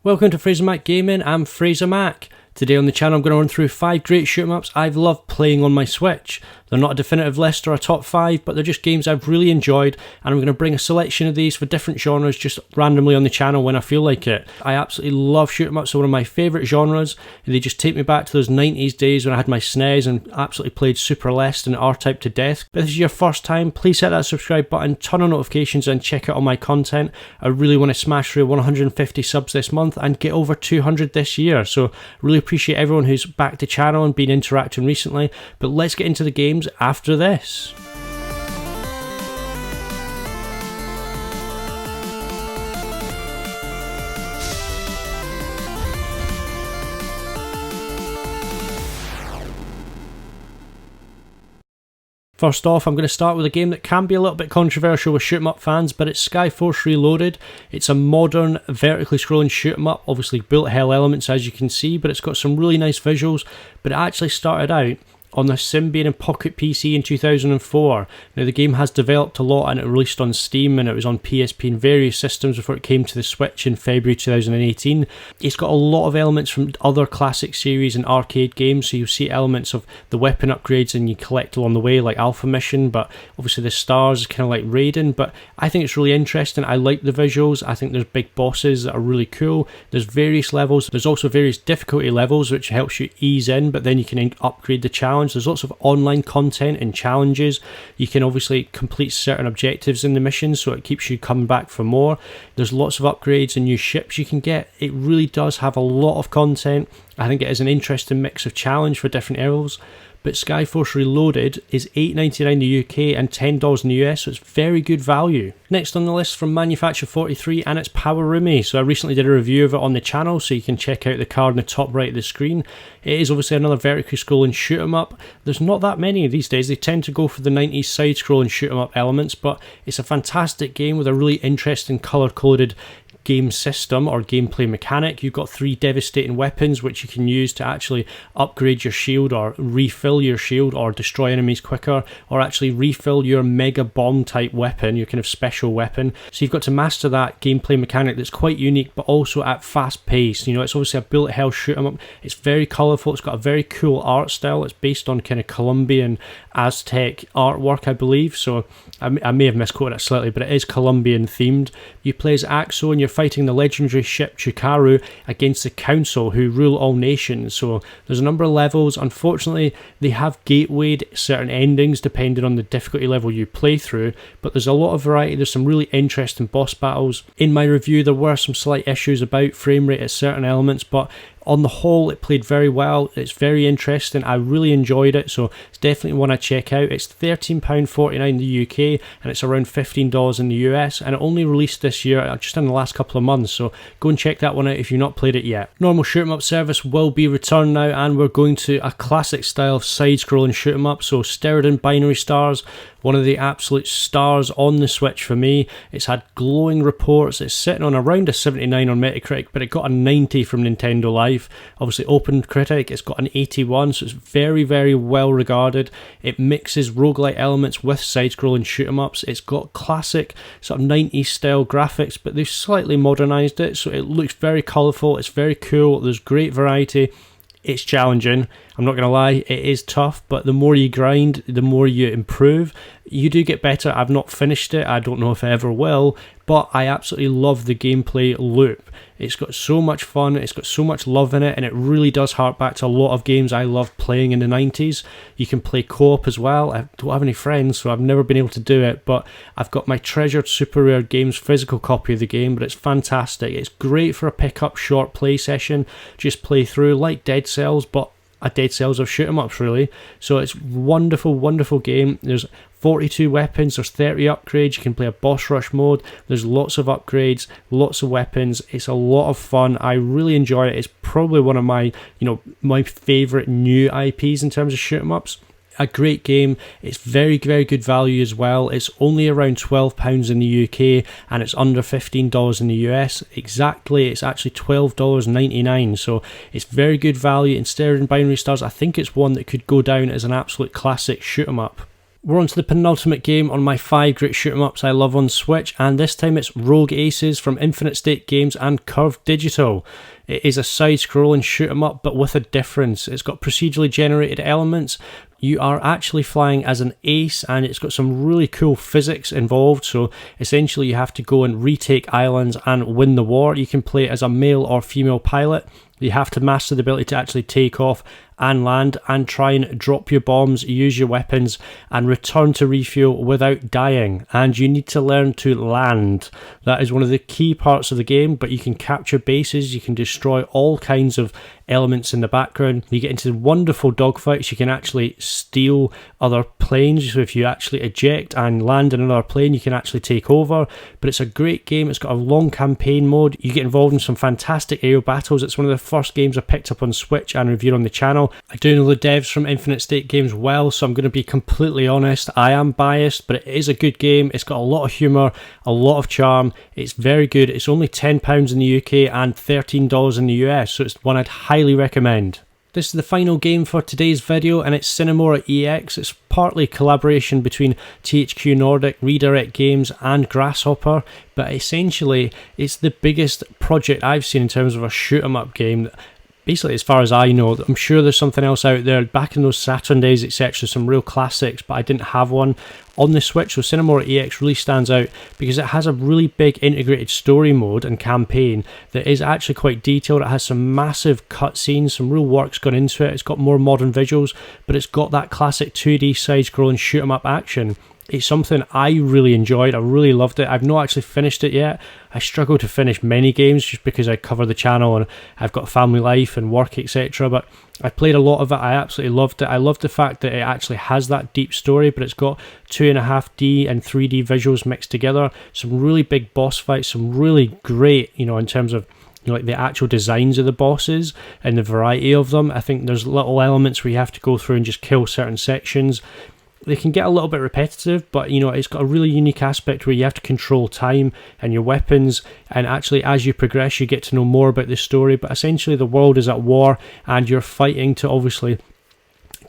Welcome to Fraser Mac Gaming, I'm Fraser Mac. Today on the channel I'm going to run through 5 great shoot 'em ups I've loved playing on my Switch. They're not a definitive list or a top 5, but they're just games I've really enjoyed, and I'm going to bring a selection of these for different genres just randomly on the channel when I feel like it. I absolutely love shoot 'em ups, they're one of my favourite genres. They just take me back to those 90s days when I had my SNES and absolutely played Super Lest and R-Type to death. But if this is your first time, please hit that subscribe button, turn on notifications and check out all my content. I really want to smash through 150 subs this month and get over 200 this year, so really appreciate everyone who's backed the channel and been interacting recently. But let's get into the games after this. First off, I'm going to start with a game that can be a little bit controversial with shoot 'em up fans, but it's Skyforce Reloaded. It's a modern, vertically scrolling shoot 'em up, obviously bullet hell elements as you can see, but it's got some really nice visuals. But it actually started out on the Symbian and Pocket PC in 2004. Now the game has developed a lot and it released on Steam and it was on PSP and various systems before it came to the Switch in February 2018. It's got a lot of elements from other classic series and arcade games, so you'll see elements of the weapon upgrades and you collect along the way like Alpha Mission, but obviously the stars is kind of like Raiden. But I think it's really interesting. I like the visuals. I think there's big bosses that are really cool. There's various levels. There's also various difficulty levels which helps you ease in, but then you can upgrade the challenge. There's lots of online content and challenges. You can obviously complete certain objectives in the missions, so it keeps you coming back for more. There's lots of upgrades and new ships you can get. It really does have a lot of content. I think it is an interesting mix of challenge for different levels. But Skyforce Reloaded is $8.99 in the UK and $10 in the US, so it's very good value. Next on the list from Manufacture 43, and it's Power Remmy. So I recently did a review of it on the channel, so you can check out the card in the top right of the screen. It is obviously another vertically scrolling shoot 'em up. There's not that many these days. They tend to go for the 90s side scrolling shoot 'em up elements, but it's a fantastic game with a really interesting color coded game system or gameplay mechanic. You've got 3 devastating weapons which you can use to actually upgrade your shield or refill your shield or destroy enemies quicker, or actually refill your mega bomb type weapon, your kind of special weapon. So you've got to master that gameplay mechanic that's quite unique but also at fast pace. You know, it's obviously a bullet hell shoot 'em up. It's very colourful. It's got a very cool art style. It's based on kind of Colombian Aztec artwork, I believe, so I may have misquoted it slightly, but it is Colombian themed. You play as Axo and you're fighting the legendary ship Chukaru against the council who rule all nations. So there's a number of levels. Unfortunately, they have gatewayed certain endings depending on the difficulty level you play through, but there's a lot of variety. There's some really interesting boss battles. In my review there were some slight issues about frame rate at certain elements, but on the whole it played very well. It's very interesting. I really enjoyed it, so it's definitely one I check out. It's £13.49 in the UK and it's around $15 in the US, and it only released this year, just in the last couple of months, so go and check that one out if you've not played it yet. Normal shoot 'em up service will be returned now, and we're going to a classic style of side scrolling shoot 'em up. So Sterling Binary Stars, one of the absolute stars on the Switch for me. It's had glowing reports. It's sitting on around a 79 on Metacritic, but it got a 90 from Nintendo Life. Obviously Open Critic, it's got an 81, so it's very, very well regarded. It mixes roguelite elements with side-scrolling shoot 'em ups. It's got classic sort of 90s style graphics, but they've slightly modernised it, so it looks very colourful. It's very cool. There's great variety. It's challenging, I'm not going to lie, it is tough, but the more you grind, the more you improve. You do get better. I've not finished it, I don't know if I ever will, but I absolutely love the gameplay loop. It's got so much fun, it's got so much love in it, and it really does hark back to a lot of games I loved playing in the 90s. You can play co-op as well. I don't have any friends, so I've never been able to do it, but I've got my treasured Super Rare Games physical copy of the game, but it's fantastic. It's great for a pick-up short play session, just play through like Dead Cells, but a Dead Cells of shoot 'em ups really. So it's wonderful, wonderful game. There's 42 weapons, there's 30 upgrades, you can play a boss rush mode, there's lots of upgrades, lots of weapons. It's a lot of fun. I really enjoy it. It's probably one of my, my favourite new IPs in terms of shoot 'em ups. A great game. It's very, very good value as well. It's only around £12 in the UK and it's under $15 in the US. Exactly, it's actually $12.99, so it's very good value. Instead of Binary Stars, I think it's one that could go down as an absolute classic shoot 'em up. We're on to the penultimate game on my 5 great shoot 'em ups I love on Switch, and this time it's Rogue Aces from Infinite State Games and Curve Digital. It is a side-scrolling shoot 'em up, but with a difference. It's got procedurally generated elements. You are actually flying as an ace, and it's got some really cool physics involved. So essentially you have to go and retake islands and win the war. You can play as a male or female pilot. You have to master the ability to actually take off and land and try and drop your bombs, use your weapons and return to refuel without dying. And you need to learn to land. That is one of the key parts of the game, but you can capture bases, you can destroy all kinds of elements in the background. You get into wonderful dogfights. You can actually steal other planes, so if you actually eject and land in another plane you can actually take over. But it's a great game. It's got a long campaign mode. You get involved in some fantastic aerial battles. It's one of the first games I picked up on Switch and reviewed on the channel. I do know the devs from Infinite State Games well, so I'm going to be completely honest, I am biased, but it is a good game. It's got a lot of humour, a lot of charm. It's very good. It's only £10 in the UK and $13 in the US, so it's one I'd highly recommend. This is the final game for today's video, and it's Cinemora EX. It's partly collaboration between THQ Nordic, Redirect Games and Grasshopper, but essentially it's the biggest project I've seen in terms of a shoot 'em up game. Basically, as far as I know, I'm sure there's something else out there. Back in those Saturn days, etc., some real classics, but I didn't have one on the Switch. So Cinemora EX really stands out because it has a really big integrated story mode and campaign that is actually quite detailed. It has some massive cutscenes, some real work's gone into it. It's got more modern visuals, but it's got that classic 2D side-scrolling shoot-'em-up action. It's something I really enjoyed. I really loved it. I've not actually finished it yet. I struggle to finish many games just because I cover the channel and I've got a family life and work, etc. But I played a lot of it. I absolutely loved it. I loved the fact that it actually has that deep story, but it's got 2.5D and 3D visuals mixed together. Some really big boss fights, some really great, in terms of like the actual designs of the bosses and the variety of them. I think there's little elements where you have to go through and just kill certain sections. They can get a little bit repetitive, but it's got a really unique aspect where you have to control time and your weapons, and actually as you progress you get to know more about the story. But essentially the world is at war and you're fighting to obviously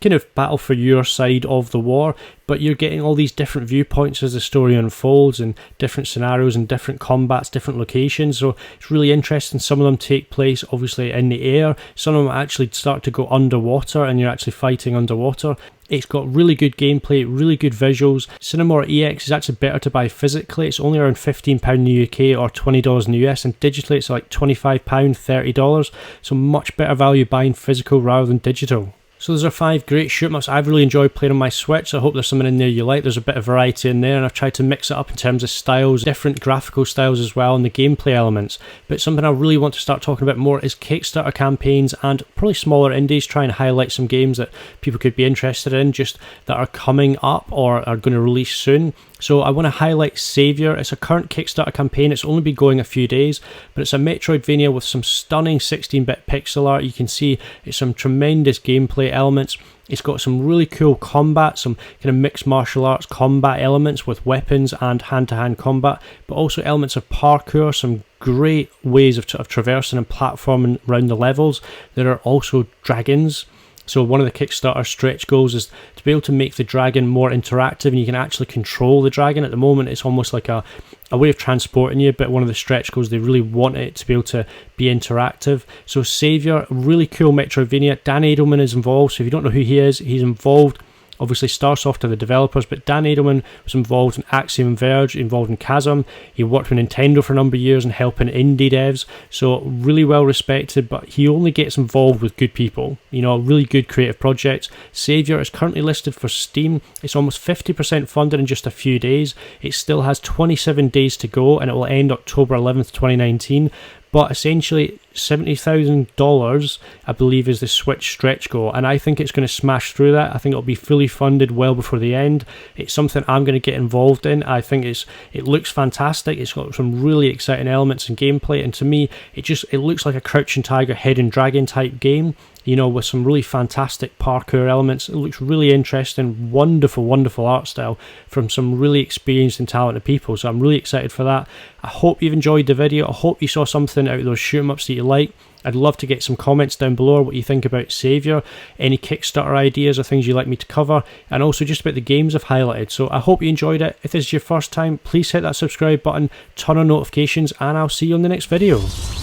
kind of battle for your side of the war, but you're getting all these different viewpoints as the story unfolds, and different scenarios and different combats, different locations. So it's really interesting. Some of them take place obviously in the air, some of them actually start to go underwater and you're actually fighting underwater. It's got really good gameplay, really good visuals. Cinemora EX is actually better to buy physically. It's only around £15 in the UK or $20 in the US, and digitally it's like £25, $30. So much better value buying physical rather than digital. So those are 5 great shoot 'em ups I've really enjoyed playing on my Switch. I hope there's something in there you like. There's a bit of variety in there, and I've tried to mix it up in terms of styles, different graphical styles as well, and the gameplay elements. But something I really want to start talking about more is Kickstarter campaigns and probably smaller indies. Try and highlight some games that people could be interested in, just that are coming up or are going to release soon. So I want to highlight Saviour. It's a current Kickstarter campaign. It's only been going a few days, but it's a Metroidvania with some stunning 16-bit pixel art. You can see it's some tremendous gameplay elements. It's got some really cool combat, some kind of mixed martial arts combat elements with weapons and hand-to-hand combat, but also elements of parkour, some great ways of traversing and platforming around the levels. There are also dragons. So one of the Kickstarter stretch goals is to be able to make the dragon more interactive, and you can actually control the dragon. At the moment it's almost like a way of transporting you, but one of the stretch goals, they really want it to be able to be interactive. So Saviour, really cool Metroidvania. Dan Edelman is involved, so if you don't know who he is, he's involved. Obviously Starsoft are the developers, but Dan Edelman was involved in Axiom Verge, involved in Chasm. He worked with Nintendo for a number of years and helping indie devs, so really well respected, but he only gets involved with good people, really good creative projects. Saviour is currently listed for Steam. It's almost 50% funded in just a few days. It still has 27 days to go, and it will end October 11th, 2019. But essentially $70,000 I believe is the Switch stretch goal, and I think it's going to smash through that. I think it'll be fully funded well before the end. It's something I'm going to get involved in. I think it looks fantastic. It's got some really exciting elements in gameplay, and to me it looks like a Crouching Tiger, Hidden Dragon type game, with some really fantastic parkour elements. It looks really interesting, wonderful art style from some really experienced and talented people, so I'm really excited for that. I hope you've enjoyed the video. I hope you saw something something out of those shoot 'em ups that you like. I'd love to get some comments down below what you think about Saviour, any Kickstarter ideas or things you'd like me to cover, and also just about the games I've highlighted. So I hope you enjoyed it. If this is your first time, please hit that subscribe button, turn on notifications, and I'll see you on the next video.